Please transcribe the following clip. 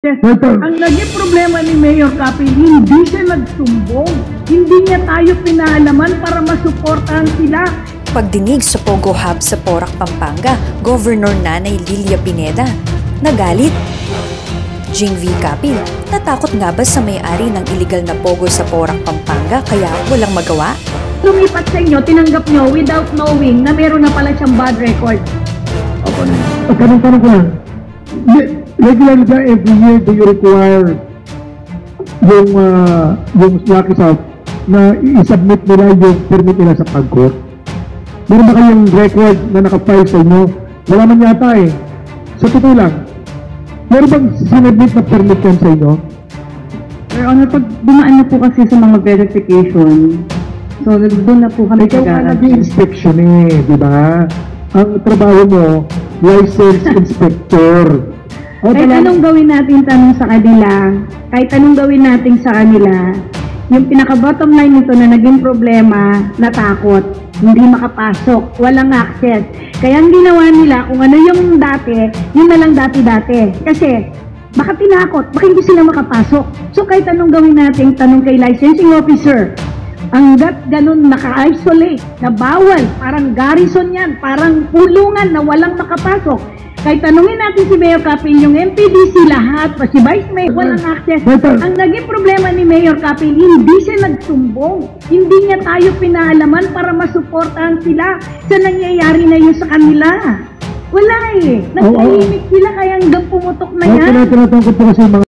Ang naging problema ni Mayor Capi, hindi siya nagsumbong. Hindi niya tayo pinaalaman para masuportahan sila. Pagdinig sa Pogo Hub sa Porac, Pampanga, Governor Nanay Lilia Pineda, nagalit. Jing V. Capil, natakot nga ba sa may-ari ng iligal na Pogo sa Porac, Pampanga kaya walang magawa? Lumipat sa inyo, tinanggap nyo without knowing na meron na pala siyang bad record. Opo na yun. Tanong ko lang. Regularly ba every year do you require yung Lucky South na i-submit nila yung permit nila sa PAGCOR? Meron ba kayong record na nakafile sa inyo? Wala man yata eh. Sa totoo lang, meron bang sinubmit na permit yan sa inyo? Your Honor, pag dumaan na po kasi sa mga verification, so doon na po kami ikaw ka nag-inspection eh, di ba? Ang trabaho mo, licensed inspector. Kahit anong gawin natin tanong sa kanila, kahit anong gawin natin sa kanila, yung pinaka-bottom line nito na naging problema, natakot, hindi makapasok, walang access. Kaya ang ginawa nila, kung ano yung dati, yun na lang dati-dati. Kasi, baka tinakot, baka hindi sila makapasok. So kahit anong gawin natin, tanong kay licensing officer, hanggat ganun naka-isolate, na bawal, parang garrison yan, parang pulungan na walang makapasok. Kahit tanungin natin si Mayor Capil, yung MPDC lahat, pa si Vice Mayor, walang access. Ang naging problema ni Mayor Capil, hindi siya nagsumbong. Hindi niya tayo pinaalaman para masuportahan sila sa nangyayari na yun sa kanila. Wala eh. Nagtahimik sila kaya hanggang pumutok na yan. Tinatanong ko po kasi mga